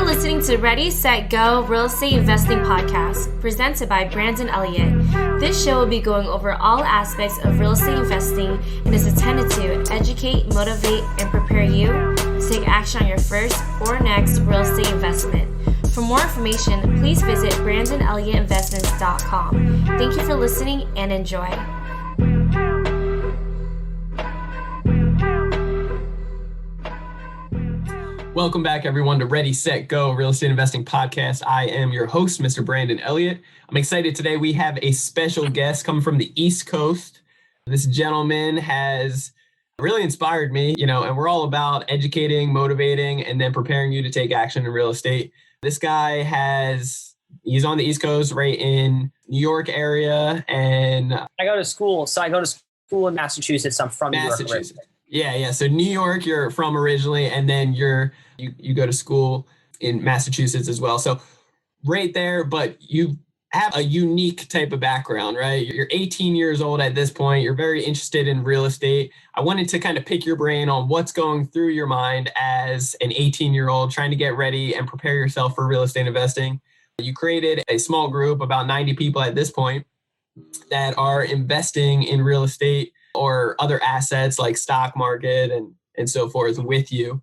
You're listening to Ready, Set, Go Real Estate Investing Podcast, presented by Brandon Elliott. This show will be going over all aspects of real estate investing and is intended to educate, motivate, and prepare you to take action on your first or next real estate investment. For more information, please visit BrandonElliottInvestments.com. Thank you for listening and enjoy. Welcome back, everyone, to Ready, Set, Go Real Estate Investing Podcast. I am your host, Mr. Brandon Elliott. I'm excited today. We have a special guest coming from the East Coast. This gentleman has really inspired me, and we're all about educating, motivating, and then preparing you to take action in real estate. This guy he's on the East Coast, right in New York area. And I go to school in Massachusetts. I'm from New York originally. Yeah. So New York, you're from originally, and then you go to school in Massachusetts as well. So right there, but you have a unique type of background, right? You're 18 years old at this point. You're very interested in real estate. I wanted to kind of pick your brain on what's going through your mind as an 18-year-old trying to get ready and prepare yourself for real estate investing. You created a small group, about 90 people at this point, that are investing in real estate or other assets like stock market and so forth with you.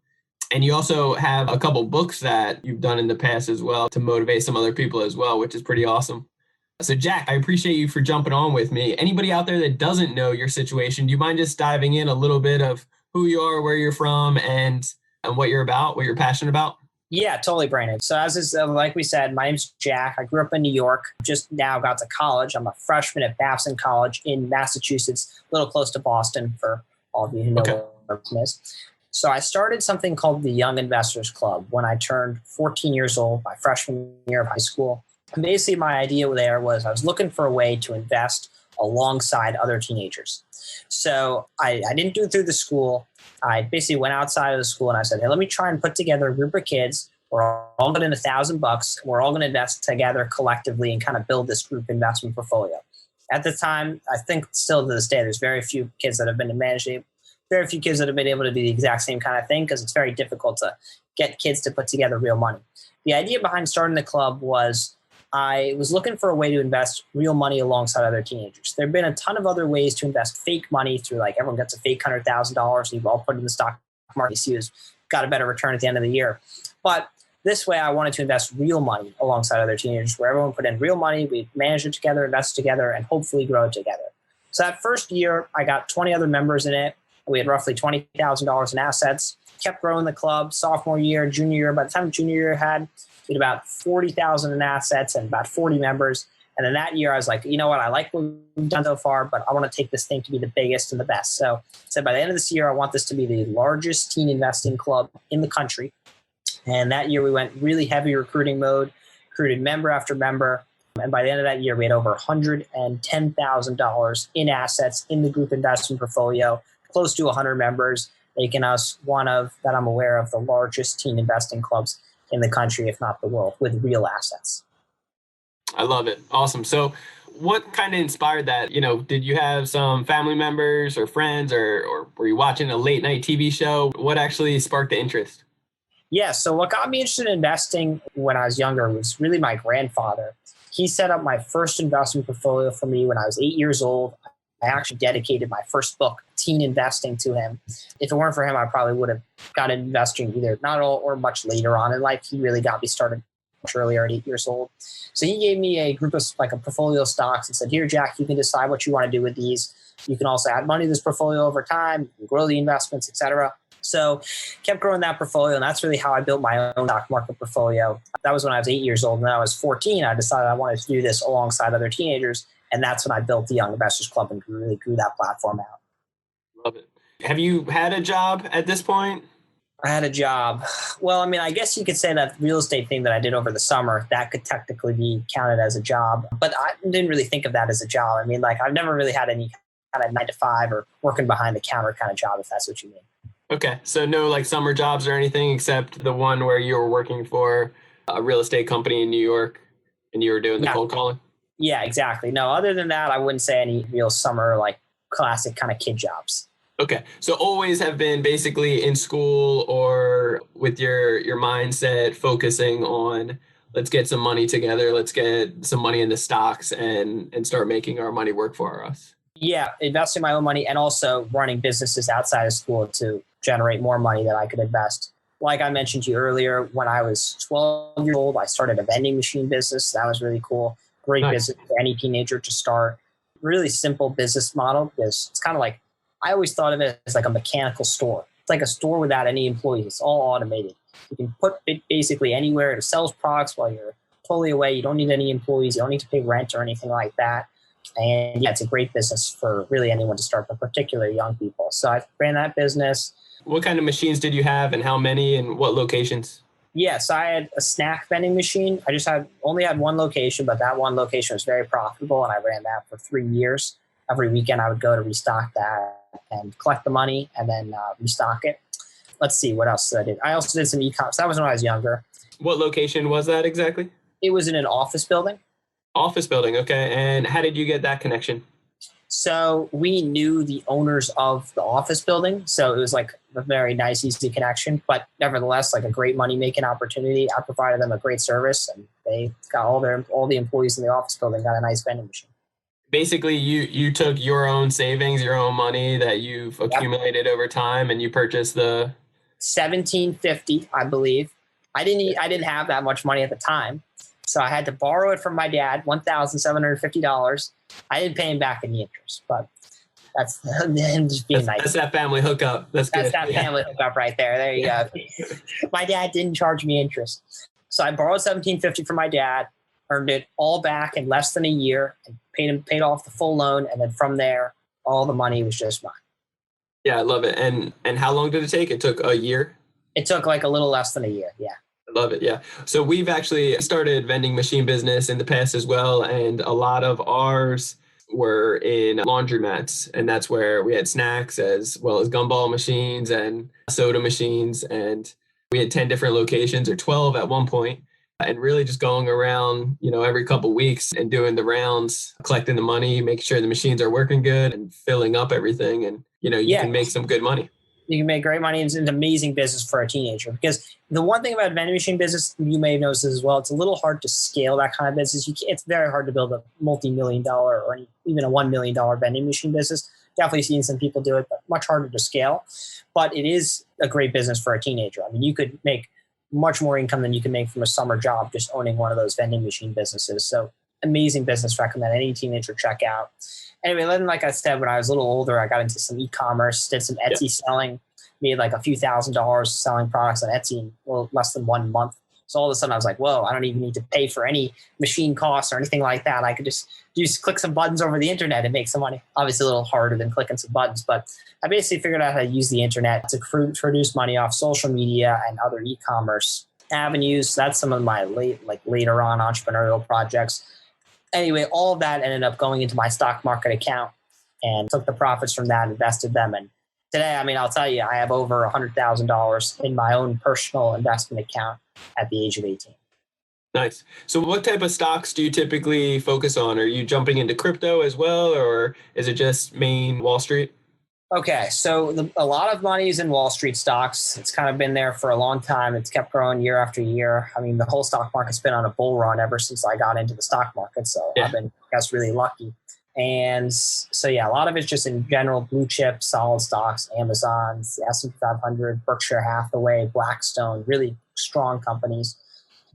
And you also have a couple books that you've done in the past as well to motivate some other people as well, which is pretty awesome. So Jack, I appreciate you for jumping on with me. Anybody out there that doesn't know your situation, do you mind just diving in a little bit of who you are, where you're from, and what you're about, what you're passionate about? Yeah, totally, Brandon. So like we said, my name's Jack. I grew up in New York, just now got to college. I'm a freshman at Babson College in Massachusetts, a little close to Boston for all of you who know where Boston is. So I started something called the Young Investors Club when I turned 14 years old, my freshman year of high school. And basically my idea there was I was looking for a way to invest alongside other teenagers. So I didn't do it through the school. I basically went outside of the school and I said, hey, let me try and put together a group of kids. We're all going in $1,000. We're all going to invest together collectively and kind of build this group investment portfolio. At the time, I think still to this day, there's very few kids that have been very few kids that have been able to do the exact same kind of thing because it's very difficult to get kids to put together real money. The idea behind starting the club was I was looking for a way to invest real money alongside other teenagers. There have been a ton of other ways to invest fake money through, like, everyone gets a fake $100,000 and you've all put it in the stock market. You see who's got a better return at the end of the year. But this way I wanted to invest real money alongside other teenagers where everyone put in real money, we manage it together, invest together, and hopefully grow it together. So that first year I got 20 other members in it. We had roughly $20,000 in assets, kept growing the club sophomore year, junior year. By the time junior year we had about 40,000 in assets and about 40 members. And then that year I was like, you know what? I like what we've done so far, but I want to take this thing to be the biggest and the best. So I said by the end of this year, I want this to be the largest teen investing club in the country. And that year we went really heavy recruiting mode, recruited member after member. And by the end of that year, we had over $110,000 in assets in the group investment portfolio, close to 100 members, making us one of, that I'm aware of, the largest teen investing clubs in the country, if not the world, with real assets. I love it. Awesome. So what kind of inspired that? Did you have some family members or friends or were you watching a late night TV show? What actually sparked the interest? Yeah. So what got me interested in investing when I was younger was really my grandfather. He set up my first investment portfolio for me when I was 8 years old. I actually dedicated my first book, Teen Investing, to him. If it weren't for him, I probably would have got into investing either not all or much later on in life. He really got me started much earlier at 8 years old. So he gave me a group of a portfolio of stocks and said, here, Jack, you can decide what you want to do with these. You can also add money to this portfolio over time, you can grow the investments, etc. So kept growing that portfolio, and that's really how I built my own stock market portfolio. That was when I was 8 years old. And then I was 14. I decided I wanted to do this alongside other teenagers. And that's when I built the Young Investors Club and really grew that platform out. Love it. Have you had a job at this point? I had a job. Well, I guess you could say that real estate thing that I did over the summer, that could technically be counted as a job. But I didn't really think of that as a job. I've never really had any kind of 9 to 5 or working behind the counter kind of job, if that's what you mean. Okay. So no summer jobs or anything except the one where you were working for a real estate company in New York and you were doing the cold calling? Yeah, exactly. No, other than that, I wouldn't say any real summer, classic kind of kid jobs. Okay. So always have been basically in school or start with your mindset focusing on let's get some money together, let's get some money into stocks and start making our money work for us? Yeah, investing my own money and also running businesses outside of school to generate more money that I could invest. Like I mentioned to you earlier, when I was 12 years old, I started a vending machine business. That was really cool. Great Nice. business for any teenager to start. Really simple business model because it's kind of like, I always thought of it as like a mechanical store. It's like a store without any employees. It's all automated. You can put it basically anywhere. It sells products while you're totally away. You don't need any employees. You don't need to pay rent or anything like that. And yeah, it's a great business for really anyone to start, but particularly young people. So I ran that business. What kind of machines did you have and how many and what locations? Yeah, so I had a snack vending machine. I just only had one location, but that one location was very profitable, and I ran that for 3 years. Every weekend, I would go to restock that and collect the money and then restock it. Let's see, what else did I do? I also did some e-commerce. That was when I was younger. What location was that exactly? It was in an office building. Office building, okay. And how did you get that connection? So we knew the owners of the office building. So it was like a very nice, easy connection, but nevertheless, like a great money-making opportunity. I provided them a great service and they got all the employees in the office building got a nice vending machine. Basically, you took your own savings, your own money that you've accumulated over time and you purchased the $1,750, I believe. I didn't have that much money at the time. So I had to borrow it from my dad, $1,750. I didn't pay him back any interest, but that's him just being nice. That's that family hookup. That's good. That's that family hookup right there. There you go. My dad didn't charge me interest. So I borrowed $1,750 from my dad, earned it all back in less than a year, and paid off the full loan. And then from there, all the money was just mine. Yeah, I love it. And how long did it take? It took a year? It took like a little less than a year. Yeah. I love it. Yeah. So we've actually started vending machine business in the past as well. And a lot of ours were in laundromats. And that's where we had snacks as well as gumball machines and soda machines. And we had 10 different locations or 12 at one point. And really just going around, every couple of weeks and doing the rounds, collecting the money, making sure the machines are working good and filling up everything. And, you can make some good money. You can make great money. It's an amazing business for a teenager because the one thing about vending machine business, you may have noticed as well, it's a little hard to scale that kind of business. It's very hard to build a multi-million-dollar or even a $1 million vending machine business. Definitely seen some people do it, but much harder to scale. But it is a great business for a teenager. I mean, you could make much more income than you can make from a summer job just owning one of those vending machine businesses. So amazing business, recommend any teenager check out. Anyway, then like I said, when I was a little older, I got into some e-commerce, did some Etsy selling, made like a few $1,000s selling products on Etsy in less than 1 month. So all of a sudden I was like, whoa, I don't even need to pay for any machine costs or anything like that. I could just click some buttons over the internet and make some money. Obviously a little harder than clicking some buttons, but I basically figured out how to use the internet to produce money off social media and other e-commerce avenues. That's some of my later on entrepreneurial projects. Anyway, all of that ended up going into my stock market account and took the profits from that, invested them. And today, I mean, I'll tell you, I have over $100,000 in my own personal investment account at the age of 18. Nice. So what type of stocks do you typically focus on? Are you jumping into crypto as well, or is it just main Wall Street? Okay, so a lot of money is in Wall Street stocks. It's kind of been there for a long time. It's kept growing year after year. I mean, the whole stock market's been on a bull run ever since I got into the stock market. So I've been, I guess, really lucky. And so, yeah, a lot of it's just in general blue chip, solid stocks, Amazon, the S&P 500, Berkshire Hathaway, Blackstone, really strong companies.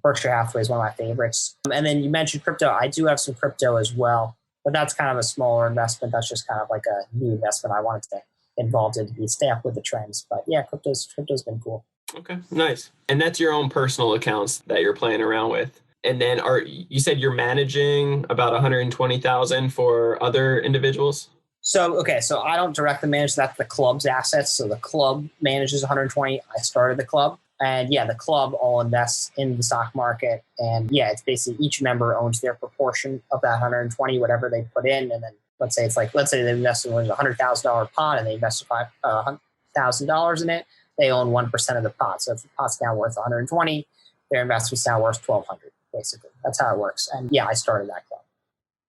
Berkshire Hathaway is one of my favorites. And then you mentioned crypto. I do have some crypto as well. But that's kind of a smaller investment. That's just kind of like a new investment I wanted to get involved in to stay up with the trends. But yeah, crypto's been cool. Okay, nice. And that's your own personal accounts that you're playing around with. And then you said you're managing about 120,000 for other individuals? So I don't directly manage that. The club's assets. So the club manages 120. I started the club. And yeah, the club all invests in the stock market. And yeah, it's basically each member owns their proportion of that 120, whatever they put in. And then let's say they invested in a $100,000 pot and they invested $1,000 in it. They own 1% of the pot. So if the pot's now worth 120, their investment's now worth 1,200, basically. That's how it works. And yeah, I started that club.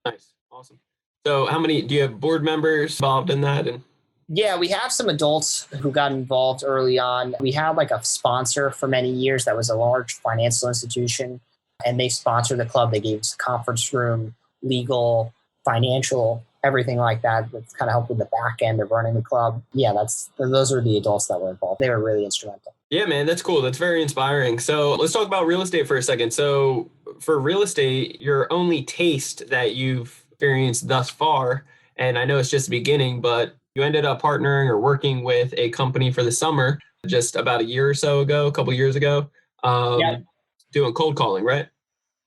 Nice. Awesome. So do you have board members involved in that? Yeah, we have some adults who got involved early on. We had like a sponsor for many years that was a large financial institution, and they sponsored the club. They gave us a conference room, legal, financial, everything like that. That kind of helped with the back end of running the club. Yeah, those are the adults that were involved. They were really instrumental. Yeah, man, that's cool. That's very inspiring. So let's talk about real estate for a second. So for real estate, your only taste that you've experienced thus far, and I know it's just the beginning, but you ended up partnering or working with a company for the summer just about a year or so ago, a couple of years ago, Yeah. doing cold calling, right?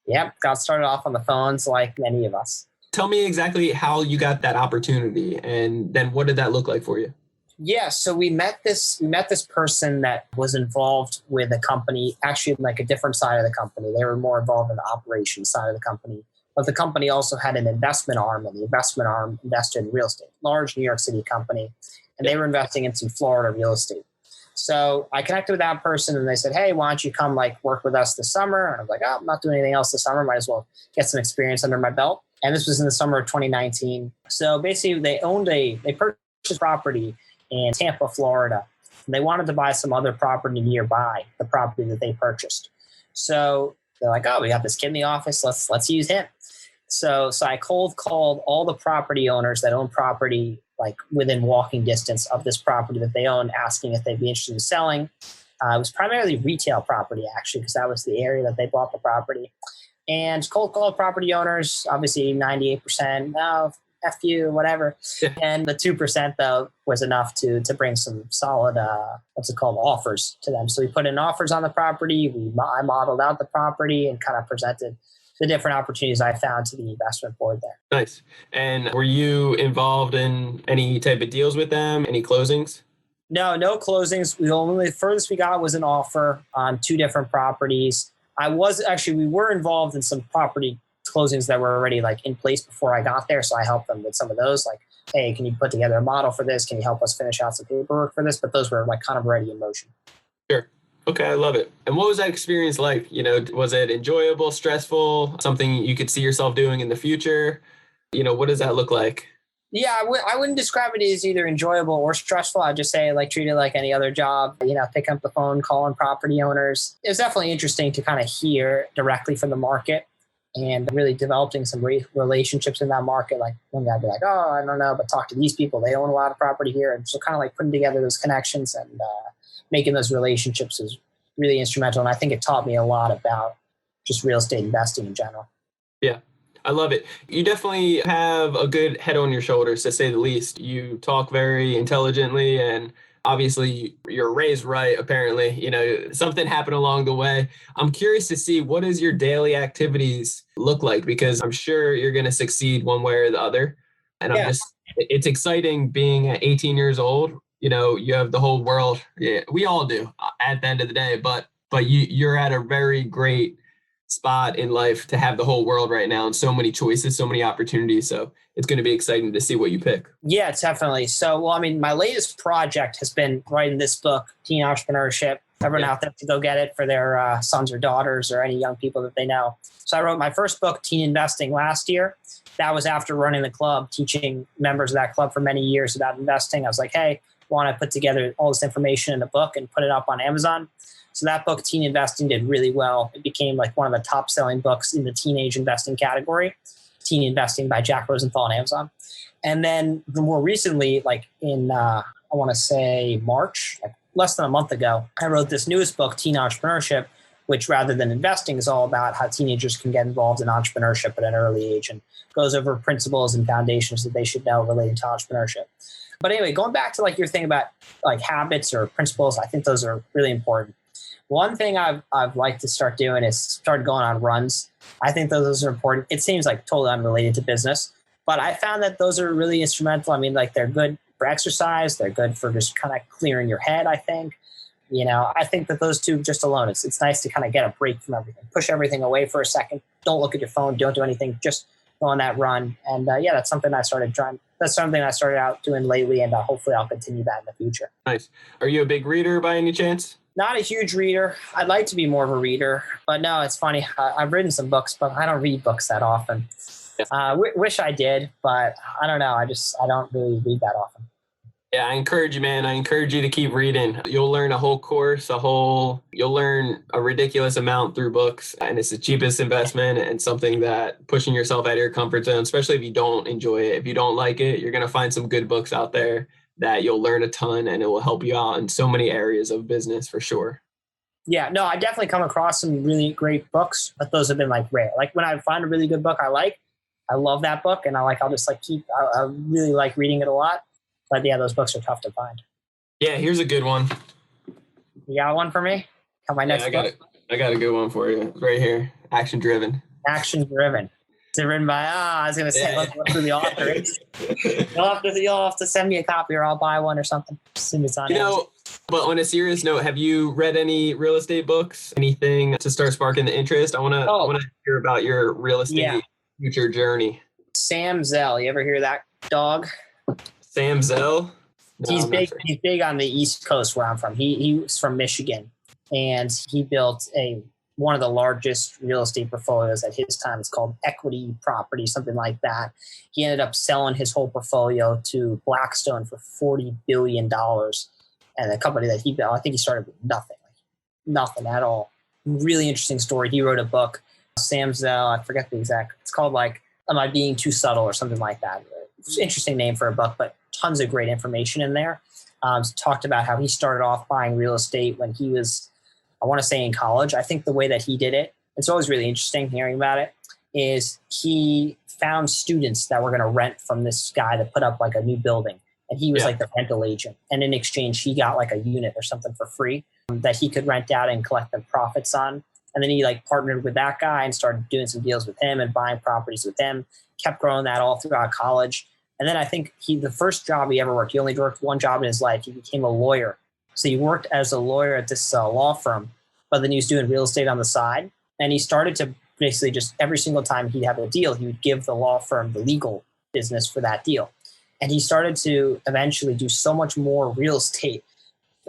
Yep, got started off on the phones like many of us. Tell me exactly how you got that opportunity, and then what did that look like for you? Yeah, so we met this person that was involved with a company, actually like a different side of the company. They were more involved in the operations side of the company. But the company also had an investment arm, and the investment arm invested in real estate, large New York City company, and they were investing in some Florida real estate. So I connected with that person, and they said, hey, why don't you come like work with us this summer? And I was like, oh, I'm not doing anything else this summer. Might as well get some experience under my belt. And this was in the summer of 2019. So basically they purchased property in Tampa, Florida. And they wanted to buy some other property nearby the property that they purchased. So they're like, oh, we got this kid in the office. Let's use him. So I cold called all the property owners that own property like within walking distance of this property that they own, asking if they'd be interested in selling. It was primarily retail property, actually, because that was the area that they bought the property. And cold call property owners, obviously 98%, no, F you, whatever. Yeah. And the 2%, though, was enough to bring some solid, offers to them. So we put in offers on the property. I modeled out the property and kind of presented the different opportunities I found to the investment board there. Nice. And were you involved in any type of deals with them? Any closings? No closings. The furthest we got was an offer on 2 different properties. We were involved in some property closings that were already like in place before I got there. So I helped them with some of those, like, hey, can you put together a model for this? Can you help us finish out some paperwork for this? But those were like kind of already in motion. Sure. Okay, I love it. And what was that experience like? Was it enjoyable, stressful, something you could see yourself doing in the future? What does that look like? Yeah, I wouldn't describe it as either enjoyable or stressful. I'd just say treat it like any other job, pick up the phone, calling property owners. It was definitely interesting to kind of hear directly from the market and really developing some relationships in that market. Like one guy would be like, oh, I don't know, but talk to these people. They own a lot of property here. And so kind of like putting together those connections and making those relationships is really instrumental. And I think it taught me a lot about just real estate investing in general. Yeah. I love it. You definitely have a good head on your shoulders, to say the least. You talk very intelligently, and obviously you're raised right, apparently. Something happened along the way. I'm curious to see, what does your daily activities look like? Because I'm sure you're going to succeed one way or the other. And it's exciting being at 18 years old. You have the whole world. Yeah, we all do at the end of the day, but you're at a very great spot in life to have the whole world right now and so many choices, so many opportunities. So it's going to be exciting to see what you pick. Yeah, definitely. So, my latest project has been writing this book, Teen Entrepreneurship. Everyone out there to go get it for their sons or daughters or any young people that they know. So I wrote my first book, Teen Investing, last year. That was after running the club, teaching members of that club for many years about investing. I was like, hey, want to put together all this information in a book and put it up on Amazon. So that book, Teen Investing, did really well. It became like one of the top selling books in the teenage investing category, Teen Investing by Jack Rosenthal on Amazon. And then more recently, like in, I want to say March, like less than a month ago, I wrote this newest book, Teen Entrepreneurship, which rather than investing is all about how teenagers can get involved in entrepreneurship at an early age and goes over principles and foundations that they should know related to entrepreneurship. But anyway, going back to like your thing about like habits or principles, I think those are really important. One thing I've liked to start doing is start going on runs. I think those are important. It seems like totally unrelated to business, but I found that those are really instrumental. I mean, like they're good for exercise. They're good for just kind of clearing your head, I think. I think that those two just alone, it's nice to kind of get a break from everything. Push everything away for a second. Don't look at your phone. Don't do anything. Just go on that run. And that's something I started trying. That's something I started out doing lately, and hopefully I'll continue that in the future. Nice. Are you a big reader by any chance? Not a huge reader. I'd like to be more of a reader, but no, it's funny. I've written some books, but I don't read books that often. Wish I did, but I don't know. I don't really read that often. Yeah, I encourage you, man. I encourage you to keep reading. You'll learn a whole course, you'll learn a ridiculous amount through books. And it's the cheapest investment and something that pushing yourself out of your comfort zone, especially if you don't enjoy it. If you don't like it, you're going to find some good books out there that you'll learn a ton and it will help you out in so many areas of business for sure. Yeah, no, I definitely come across some really great books, but those have been like rare. Like when I find a really good book I love that book and I'll just like I really like reading it a lot. But yeah, those books are tough to find. Yeah, here's a good one. You got one for me? Got my next book? I got a good one for you right here. Action Driven. Action Driven. Is it written by, I was going to say, let's look who the author is. You'll have to send me a copy or I'll buy one or something as soon as it's on Amazon. But on a serious note, have you read any real estate books? Anything to start sparking the interest? I want to hear about your real estate future journey. Sam Zell. You ever hear that dog? Sam Zell? No, he's big. He's big on the East Coast where I'm from. He was from Michigan, and he built one of the largest real estate portfolios at his time. It's called Equity Property, something like that. He ended up selling his whole portfolio to Blackstone for $40 billion, and the company that he built, I think he started with nothing at all. Really interesting story. He wrote a book, Sam Zell. I forget the exact. It's called like "Am I Being Too Subtle" or something like that. It's an interesting name for a book, but tons of great information in there. Talked about how he started off buying real estate when he was, I want to say, in college. I think the way that he did it, it's always really interesting hearing about it, is he found students that were going to rent from this guy that put up like a new building. And he was like the rental agent. And in exchange, he got like a unit or something for free that he could rent out and collect the profits on. And then he like partnered with that guy and started doing some deals with him and buying properties with him, kept growing that all throughout college. And then I think the first job he ever worked, he only worked one job in his life. He became a lawyer. So he worked as a lawyer at this law firm, but then he was doing real estate on the side. And he started to basically just every single time he'd have a deal, he would give the law firm the legal business for that deal. And he started to eventually do so much more real estate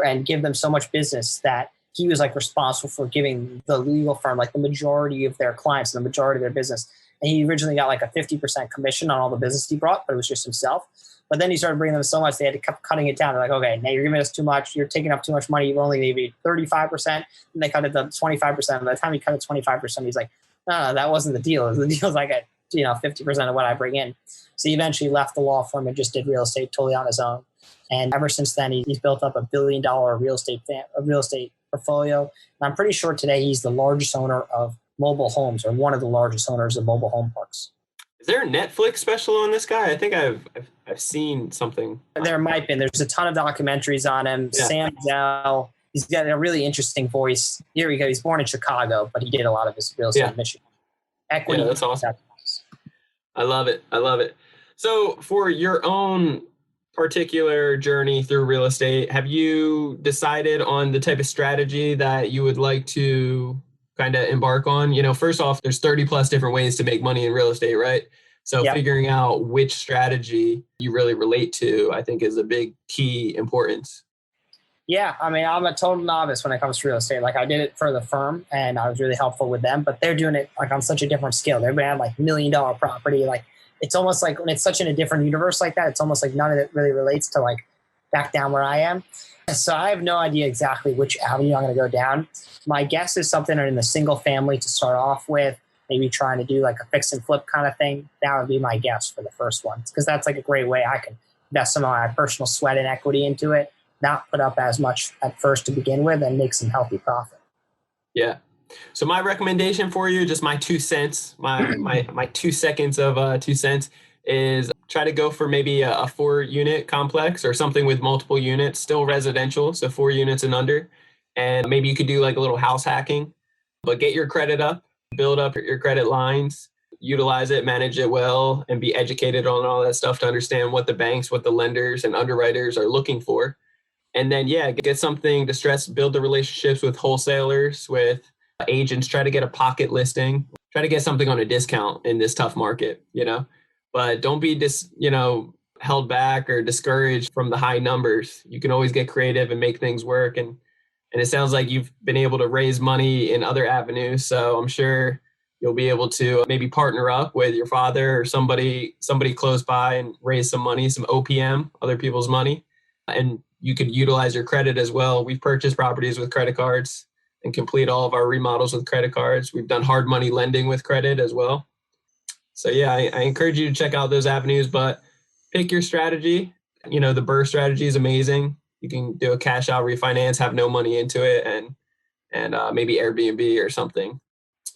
and give them so much business that he was like responsible for giving the legal firm like the majority of their clients and the majority of their business. And he originally got like a 50% commission on all the business he brought, but it was just himself. But then he started bringing them so much, they had to keep cutting it down. They're like, okay, now you're giving us too much. You're taking up too much money. You only maybe 35%. And they cut it to 25%. By the time he cut it 25%, he's like, no, that wasn't the deal. The deal was like at 50% of what I bring in. So he eventually left the law firm and just did real estate totally on his own. And ever since then, he's built up $1 billion real estate portfolio. And I'm pretty sure today he's the largest owner of mobile homes, or one of the largest owners of mobile home parks. Is there a Netflix special on this guy? I think I've seen something. There might be. There's a ton of documentaries on him. Yeah. Sam Zell. He's got a really interesting voice. Here we go. He's born in Chicago, but he did a lot of his real estate in Michigan. Equity. Yeah, that's awesome. I love it. So for your own particular journey through real estate, have you decided on the type of strategy that you would like to kind of embark on? First off, there's 30 plus different ways to make money in real estate, right? So figuring out which strategy you really relate to, I think, is a big key importance. Yeah, I mean, I'm a total novice when it comes to real estate. Like I did it for the firm and I was really helpful with them, but they're doing it like on such a different scale. They're going to have like $1 million property. Like it's almost like when it's such in a different universe like that, it's almost like none of it really relates to like back down where I am. So I have no idea exactly which avenue I'm going to go down. My guess is something in the single family to start off with, maybe trying to do like a fix and flip kind of thing. That would be my guess for the first one, because that's like a great way I can invest some of my personal sweat and equity into it, not put up as much at first to begin with, and make some healthy profit. Yeah. So my recommendation for you, just my 2 cents, my 2 seconds of 2 cents, is try to go for maybe a 4-unit complex or something with multiple units, still residential, so 4 units and under. And maybe you could do like a little house hacking, but get your credit up, build up your credit lines, utilize it, manage it well, and be educated on all that stuff to understand what the banks, what the lenders and underwriters are looking for. And then, get something distressed, build the relationships with wholesalers, with agents, try to get a pocket listing, try to get something on a discount in this tough market, but don't be held back or discouraged from the high numbers. You can always get creative and make things work. And it sounds like you've been able to raise money in other avenues. So I'm sure you'll be able to maybe partner up with your father or somebody close by and raise some money, some OPM, other people's money, and you could utilize your credit as well. We've purchased properties with credit cards and complete all of our remodels with credit cards. We've done hard money lending with credit as well. So yeah, I encourage you to check out those avenues, but pick your strategy. The BRRRR strategy is amazing. You can do a cash out refinance, have no money into it, and maybe Airbnb or something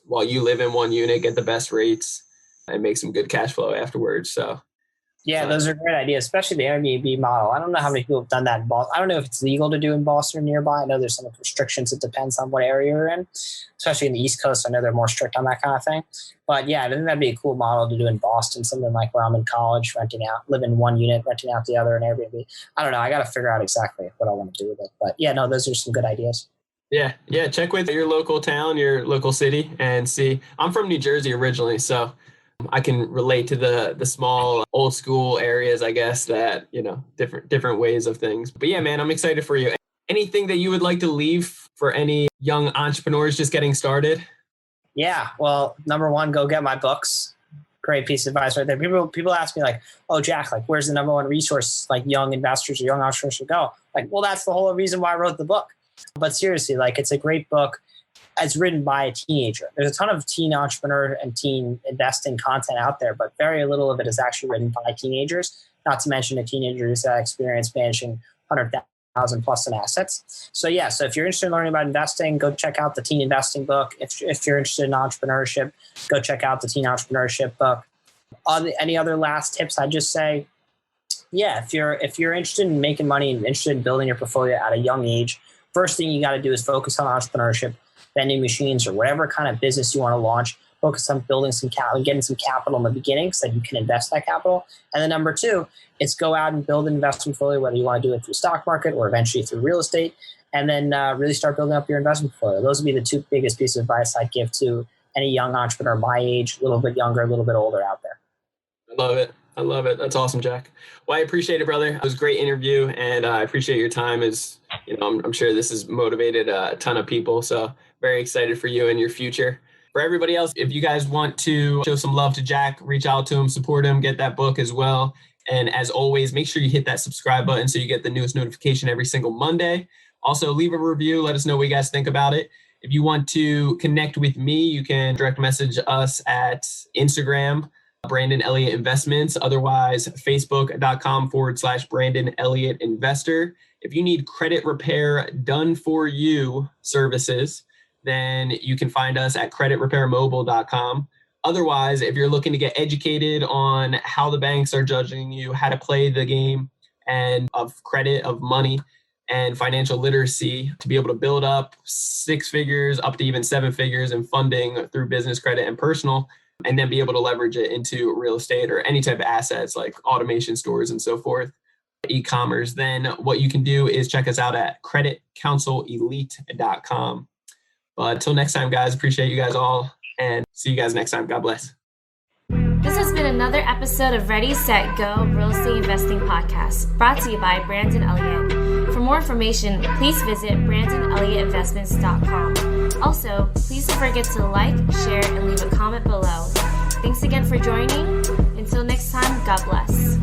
while you live in one unit, get the best rates, and make some good cash flow afterwards. So yeah, those are great ideas, especially the Airbnb model. I don't know how many people have done that in Boston. I don't know if it's legal to do in Boston or nearby. I know there's some restrictions. It depends on what area you're in, especially in the East Coast. I know they're more strict on that kind of thing. But yeah, I think that'd be a cool model to do in Boston, something like where I'm in college, living in one unit, renting out the other in Airbnb. I don't know. I got to figure out exactly what I want to do with it. But yeah, no, those are some good ideas. Yeah. Check with your local town, your local city, and see. I'm from New Jersey originally, so I can relate to the small old school areas, I guess, that, different ways of things. But yeah, man, I'm excited for you. Anything that you would like to leave for any young entrepreneurs just getting started? Yeah. Well, number one, go get my books. Great piece of advice right there. People ask me like, oh, Jack, like, where's the number one resource like young investors or young entrepreneurs should go? Like, well, that's the whole reason why I wrote the book. But seriously, like, it's a great book. It's written by a teenager. There's a ton of teen entrepreneur and teen investing content out there, but very little of it is actually written by teenagers, not to mention a teenager who's had experience managing 100,000 plus in assets. So yeah, so if you're interested in learning about investing, go check out the Teen Investing book. If you're interested in entrepreneurship, go check out the Teen Entrepreneurship book. Any other last tips? I'd just say, yeah, if you're interested in making money and interested in building your portfolio at a young age, first thing you got to do is focus on entrepreneurship, vending machines, or whatever kind of business you want to launch. Focus on building some capital, getting some capital in the beginning so that you can invest that capital. And then number two, it's go out and build an investment portfolio, whether you want to do it through stock market or eventually through real estate, and then really start building up your investment portfolio. Those would be the two biggest pieces of advice I'd give to any young entrepreneur my age, a little bit younger, a little bit older out there. I love it. That's awesome, Jack. Well, I appreciate it, brother. It was a great interview, and I appreciate your time. I'm sure this has motivated a ton of people, so very excited for you and your future. For everybody else, if you guys want to show some love to Jack, reach out to him, support him, get that book as well. And as always, make sure you hit that subscribe button so you get the newest notification every single Monday. Also, leave a review. Let us know what you guys think about it. If you want to connect with me, you can direct message us at Instagram, Brandon Elliott Investments, otherwise facebook.com/Brandon Elliott Investor. If you need credit repair done for you services, then you can find us at creditrepairmobile.com. Otherwise, if you're looking to get educated on how the banks are judging you, how to play the game and of credit, of money, and financial literacy to be able to build up 6 figures up to even 7 figures in funding through business credit and personal, and then be able to leverage it into real estate or any type of assets like automation stores and so forth, e-commerce, then what you can do is check us out at creditcounselelite.com. But until next time, guys, appreciate you guys all, and see you guys next time. God bless. This has been another episode of Ready, Set, Go Real Estate Investing Podcast, brought to you by Brandon Elliott. For more information, please visit BrandonElliottInvestments.com. Also, please don't forget to like, share, and leave a comment below. Thanks again for joining. Until next time, God bless.